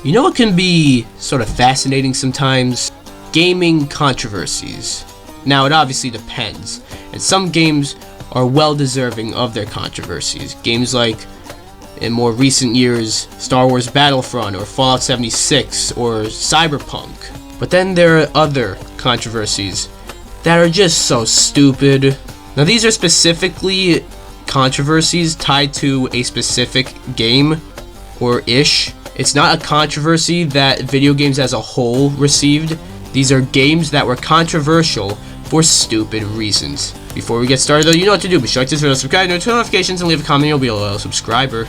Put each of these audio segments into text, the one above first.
You know what can be sort of fascinating sometimes? Gaming controversies. Now it obviously depends, and some games are well deserving of their controversies. Games like, in more recent years, Star Wars Battlefront or Fallout 76 or Cyberpunk. But then there are other controversies that are just so stupid. Now these are specifically controversies tied to a specific game or ish. It's not a controversy that video games as a whole received. These are games that were controversial for stupid reasons. Before we get started though, you know what to do. Be sure to like this video, subscribe, turn on notifications, and leave a comment. You'll be a loyal subscriber.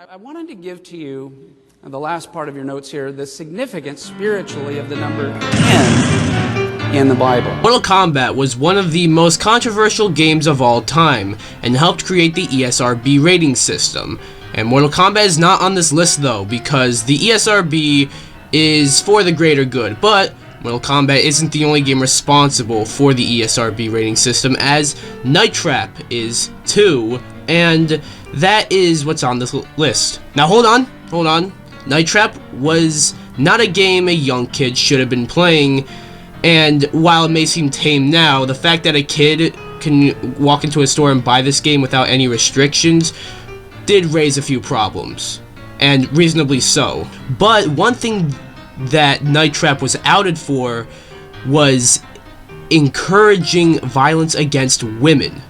I wanted to give to you, the last part of your notes here, the significance spiritually of the number 10 in the Bible. Mortal Kombat was one of the most controversial games of all time and helped create the ESRB rating system. And Mortal Kombat is not on this list though, because the ESRB is for the greater good, but Mortal Kombat isn't the only game responsible for the ESRB rating system, as Night Trap is too, and that is what's on this list. Now hold on. Night Trap was not a game a young kid should have been playing, and while it may seem tame now, the fact that a kid can walk into a store and buy this game without any restrictions did raise a few problems, and reasonably so. But one thing that Night Trap was outed for was encouraging violence against women.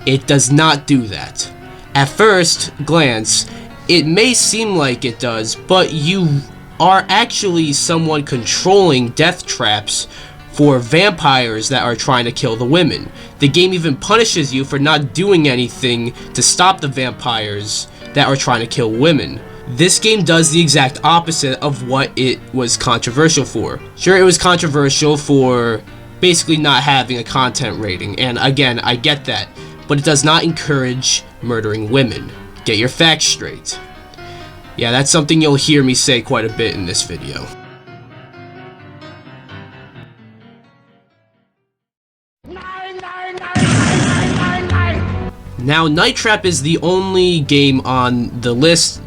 It does not do that. At first glance, it may seem like it does, but you are actually someone controlling death traps for vampires that are trying to kill the women. The game even punishes you for not doing anything to stop the vampires that are trying to kill women. This game does the exact opposite of what it was controversial for. Sure, it was controversial for basically not having a content rating, and again, I get that, but it does not encourage murdering women. Get your facts straight. Yeah, that's something you'll hear me say quite a bit in this video. Now, Night Trap is the only game on the list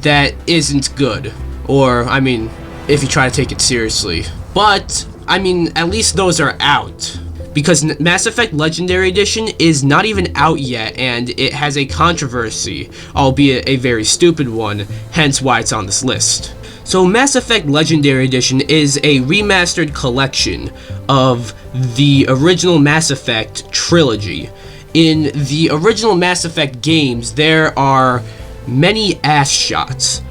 that isn't good. Or, I mean, if you try to take it seriously. But, I mean, at least those are out. Because Mass Effect Legendary Edition is not even out yet, and it has a controversy, albeit a very stupid one, hence why it's on this list. So Mass Effect Legendary Edition is a remastered collection of the original Mass Effect trilogy. In the original Mass Effect games, there are many ass shots.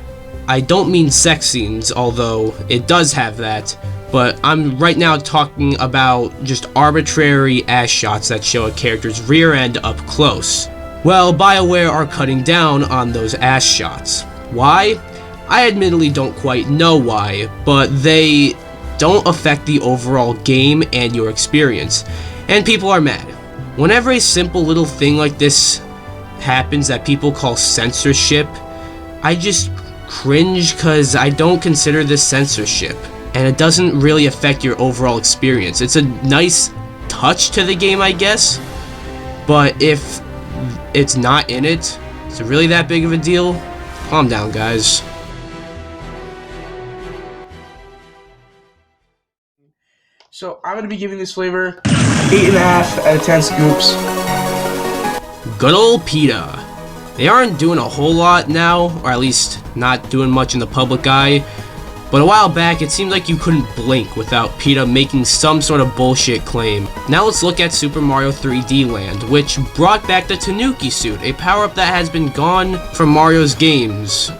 I don't mean sex scenes, although it does have that, but I'm right now talking about just arbitrary ass shots that show a character's rear end up close. Well, BioWare are cutting down on those ass shots. Why? I admittedly don't quite know why, but they don't affect the overall game and your experience, and people are mad. Whenever a simple little thing like this happens that people call censorship, I just cringe because I don't consider this censorship, and it doesn't really affect your overall experience. It's a nice touch to the game, I guess, but if it's not in it, is it really that big of a deal? Calm down, guys. So I'm going to be giving this flavor 8.5 out of 10 scoops. Good old PETA. They aren't doing a whole lot now, or at least not doing much in the public eye, but a while back it seemed like you couldn't blink without PETA making some sort of bullshit claim. Now let's look at Super Mario 3D Land, which brought back the Tanuki suit, a power-up that has been gone from Mario's games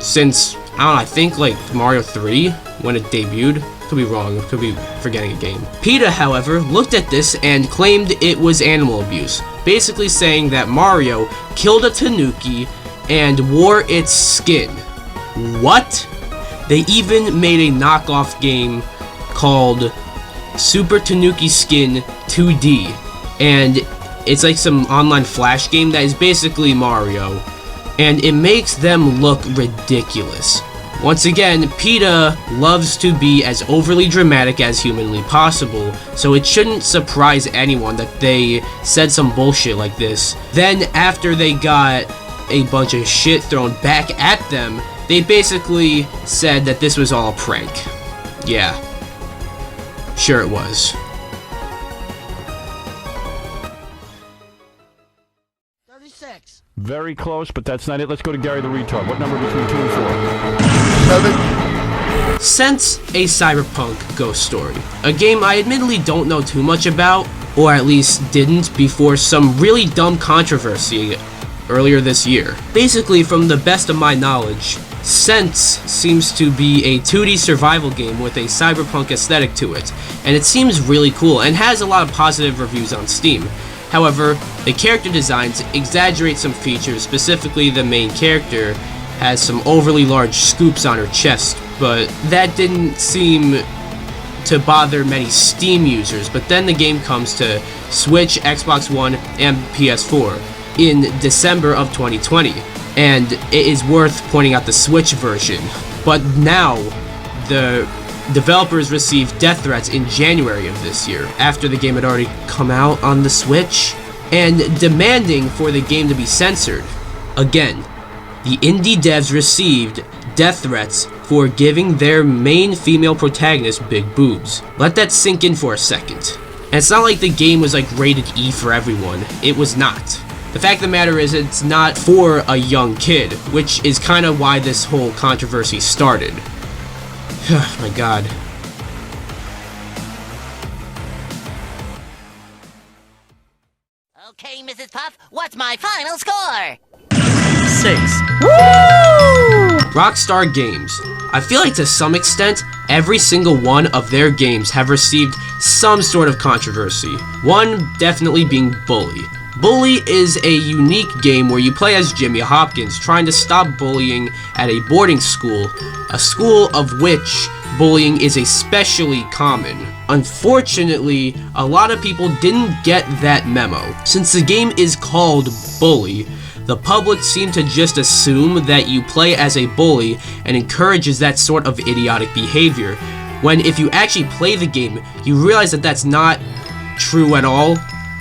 since, I don't know, I think like Mario 3 when it debuted. Could be wrong, could be forgetting a game. PETA, however, looked at this and claimed it was animal abuse, basically saying that Mario killed a Tanuki and wore its skin. What? They even made a knockoff game called Super Tanuki Skin 2D, and it's like some online flash game that is basically Mario, and it makes them look ridiculous. Once again, PETA loves to be as overly dramatic as humanly possible, so it shouldn't surprise anyone that they said some bullshit like this. Then, after they got a bunch of shit thrown back at them, they basically said that this was all a prank. Yeah. Sure it was. 36. Very close, but that's not it. Let's go to Gary the Retard. What number between 2 and 4? 7. Since a Cyberpunk Ghost Story, a game I admittedly don't know too much about, or at least didn't before some really dumb controversy earlier this year. Basically, from the best of my knowledge, Sense seems to be a 2D survival game with a cyberpunk aesthetic to it, and it seems really cool and has a lot of positive reviews on Steam. However, the character designs exaggerate some features, specifically the main character has some overly large scoops on her chest, but that didn't seem to bother many Steam users. But then the game comes to Switch, Xbox One, and PS4 in December of 2020, and it is worth pointing out the Switch version. But now, the developers received death threats in January of this year, after the game had already come out on the Switch, and demanding for the game to be censored. Again, the indie devs received death threats for giving their main female protagonist big boobs. Let that sink in for a second. And it's not like the game was like rated E for everyone. It was not. The fact of the matter is, it's not for a young kid, which is kind of why this whole controversy started. My god. Okay, Mrs. Puff, what's my final score? 6. Rockstar Games. I feel like to some extent, every single one of their games have received some sort of controversy. One definitely being Bully. Bully is a unique game where you play as Jimmy Hopkins trying to stop bullying at a boarding school, a school of which bullying is especially common. Unfortunately, a lot of people didn't get that memo. Since the game is called Bully, the public seem to just assume that you play as a bully and encourages that sort of idiotic behavior, when if you actually play the game, you realize that that's not true at all.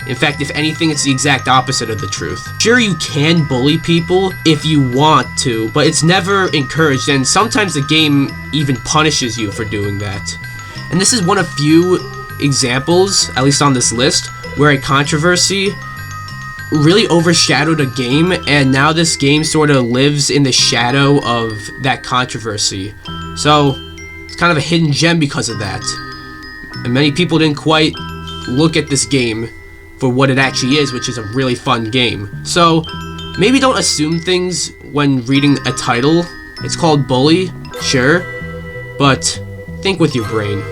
In fact, if anything, it's the exact opposite of the truth. Sure, you can bully people if you want to, but it's never encouraged, and sometimes the game even punishes you for doing that. And this is one of few examples, at least on this list, where a controversy really overshadowed a game, and now this game sort of lives in the shadow of that controversy. So, it's kind of a hidden gem because of that. And many people didn't quite look at this game for what it actually is, which is a really fun game. So, maybe don't assume things when reading a title. It's called Bully, sure, but think with your brain.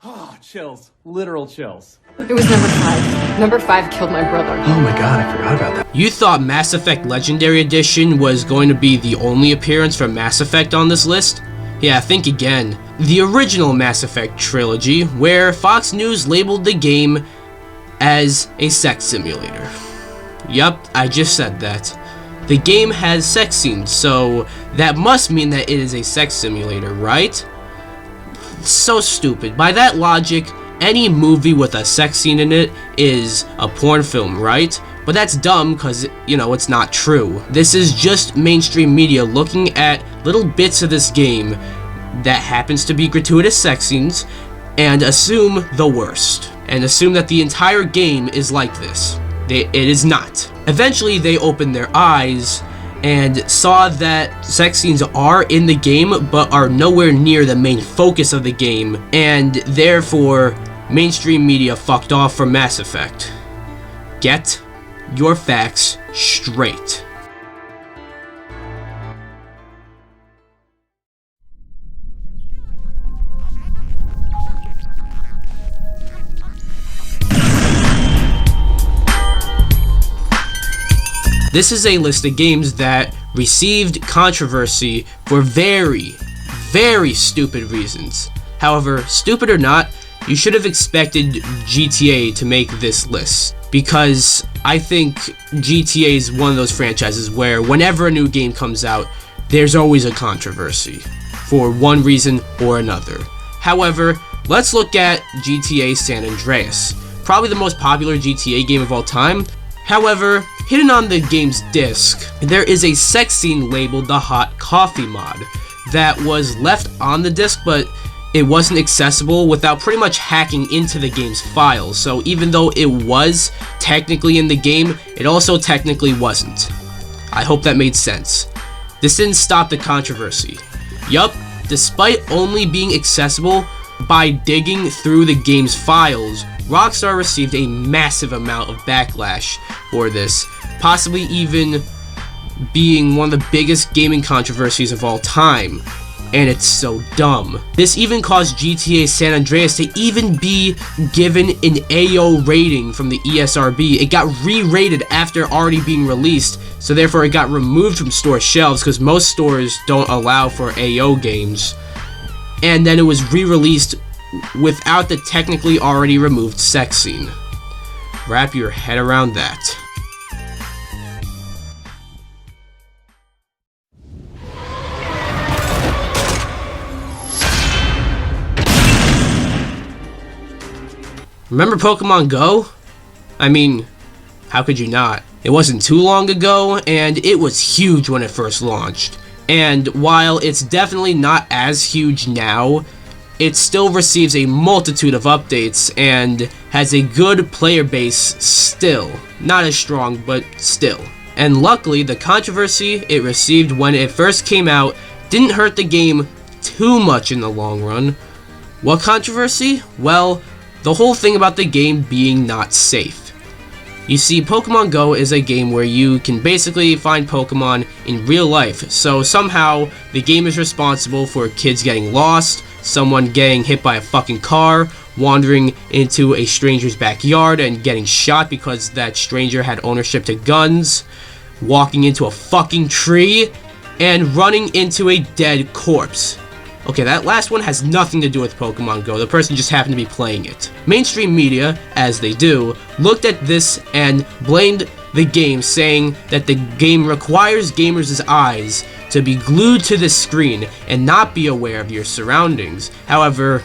Oh, chills. Literal chills. It was number 5. Number 5 killed my brother. Oh my god, I forgot about that. You thought Mass Effect Legendary Edition was going to be the only appearance from Mass Effect on this list? Yeah, think again. The original Mass Effect trilogy, where Fox News labeled the game as a sex simulator. Yup, I just said that. The game has sex scenes, so that must mean that it is a sex simulator, right? So stupid. By that logic, any movie with a sex scene in it is a porn film, right? But that's dumb because, you know, it's not true. This is just mainstream media looking at little bits of this game that happens to be gratuitous sex scenes and assume the worst. And assume that the entire game is like this. It is not. Eventually, they opened their eyes and saw that sex scenes are in the game but are nowhere near the main focus of the game, and therefore mainstream media fucked off from Mass Effect. Get your facts straight. This is a list of games that received controversy for very, very stupid reasons. However, stupid or not, you should have expected GTA to make this list, because I think GTA is one of those franchises where whenever a new game comes out, there's always a controversy, for one reason or another. However, let's look at GTA San Andreas. probably the most popular GTA game of all time. However, hidden on the game's disc, there is a sex scene labeled the Hot Coffee mod that was left on the disc, but it wasn't accessible without pretty much hacking into the game's files. So even though it was technically in the game, it also technically wasn't. I hope that made sense. This didn't stop the controversy. Yup, despite only being accessible by digging through the game's files, Rockstar received a massive amount of backlash for this, possibly even being one of the biggest gaming controversies of all time. And it's so dumb. This even caused GTA San Andreas to even be given an AO rating from the ESRB. It got re-rated after already being released, so therefore it got removed from store shelves because most stores don't allow for AO games. And then it was re-released without the technically already removed sex scene. Wrap your head around that. Remember Pokemon Go? I mean, how could you not? It wasn't too long ago, and it was huge when it first launched. And while it's definitely not as huge now, it still receives a multitude of updates and has a good player base still. Not as strong, but still. And luckily, the controversy it received when it first came out didn't hurt the game too much in the long run. What controversy? Well, the whole thing about the game being not safe. You see, Pokemon Go is a game where you can basically find Pokemon in real life, so somehow the game is responsible for kids getting lost, someone getting hit by a fucking car, wandering into a stranger's backyard and getting shot because that stranger had ownership to guns, walking into a fucking tree, and running into a dead corpse. Okay, that last one has nothing to do with Pokemon Go, the person just happened to be playing it. Mainstream media, as they do, looked at this and blamed the game, saying that the game requires gamers' eyes to be glued to the screen and not be aware of your surroundings. However,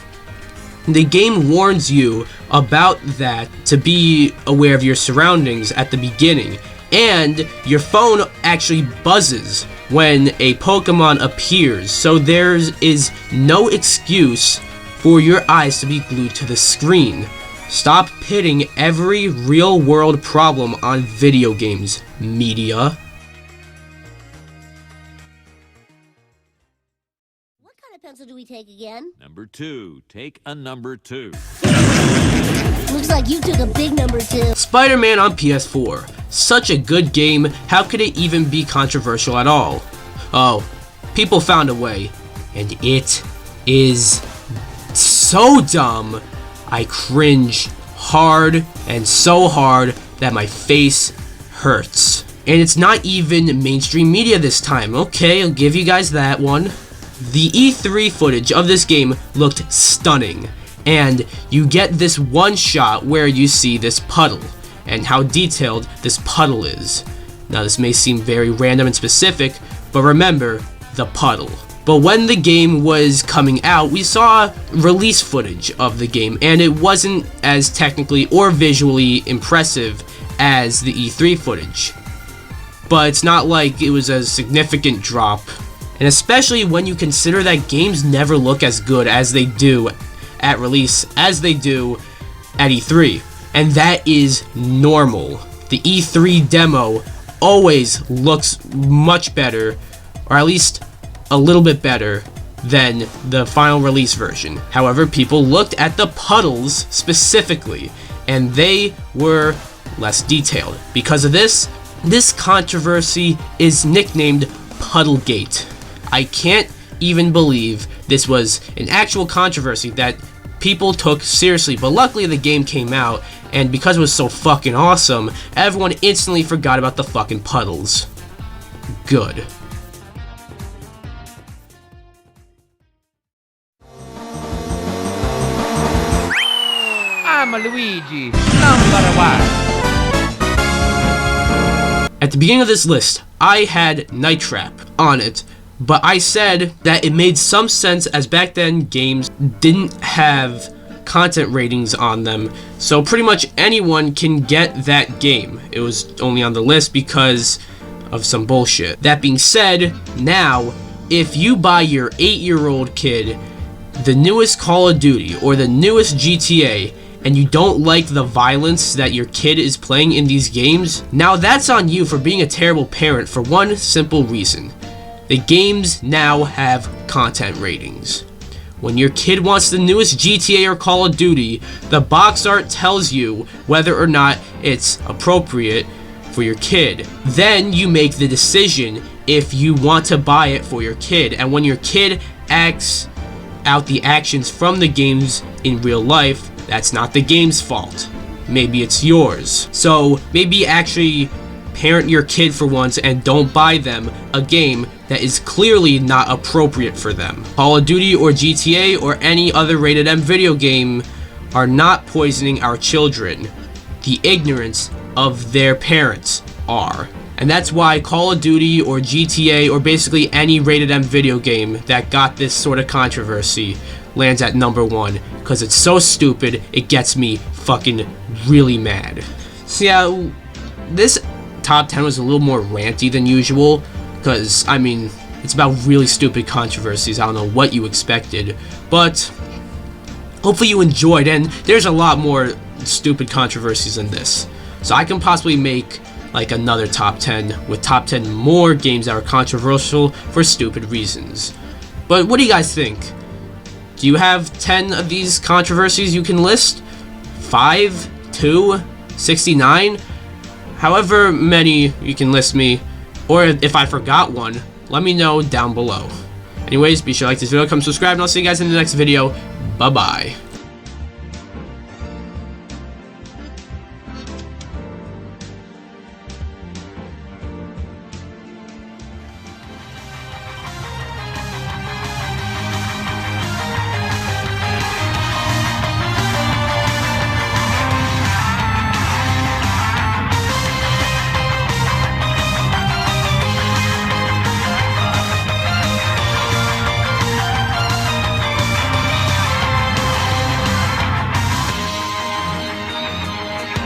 the game warns you about that to be aware of your surroundings at the beginning, and your phone actually buzzes when a Pokemon appears, so there is no excuse for your eyes to be glued to the screen. Stop pitting every real-world problem on video games, media. What kind of pencil do we take again? Number 2. Take a number 2. Looks like you took a big number 2. SpiderMan on PS4. Such a good game, how could it even be controversial at all? Oh, people found a way, and it is so dumb, I cringe hard and so hard that my face hurts. And it's not even mainstream media this time. Okay, I'll give you guys that one. The E3 footage of this game looked stunning, and you get this one shot where you see this puddle and how detailed this puddle is. Now this may seem very random and specific, but remember the puddle. But when the game was coming out, we saw release footage of the game, and it wasn't as technically or visually impressive as the E3 footage. But it's not like it was a significant drop, and especially when you consider that games never look as good as they do at release as they do at E3, and that is normal. The E3 demo always looks much better, or at least a little bit better than the final release version. However, people looked at the puddles specifically, and they were less detailed. Because of this controversy is nicknamed Puddlegate. I can't even believe this was an actual controversy that people took seriously, but luckily the game came out, and because it was so fucking awesome, everyone instantly forgot about the fucking puddles. Good. I'm Luigi, number 1. At the beginning of this list, I had Night Trap on it, but I said that it made some sense as back then games didn't have content ratings on them, so pretty much anyone can get that game. It was only on the list because of some bullshit. That being said, now, if you buy your 8-year-old kid the newest Call of Duty or the newest GTA, and you don't like the violence that your kid is playing in these games, now that's on you for being a terrible parent for one simple reason. The games now have content ratings. When your kid wants the newest GTA or Call of Duty, the box art tells you whether or not it's appropriate for your kid. Then you make the decision if you want to buy it for your kid. And when your kid acts out the actions from the games in real life, that's not the game's fault. Maybe it's yours. So maybe actually parent your kid for once and don't buy them a game that is clearly not appropriate for them. Call of Duty or GTA or any other rated M video game are not poisoning our children. The ignorance of their parents are. And that's why Call of Duty or GTA or basically any rated M video game that got this sort of controversy lands at number 1, because it's so stupid it gets me fucking really mad. So yeah, this top 10 was a little more ranty than usual, because I mean, it's about really stupid controversies. I don't know what you expected, but hopefully you enjoyed, and there's a lot more stupid controversies than this. So I can possibly make like another top 10 with top 10 more games that are controversial for stupid reasons. But what do you guys think? Do you have 10 of these controversies you can list? 5? 2? 69? However many you can list me, or if I forgot one, let me know down below. Anyways, be sure to like this video, come subscribe, and I'll see you guys in the next video. Bye-bye.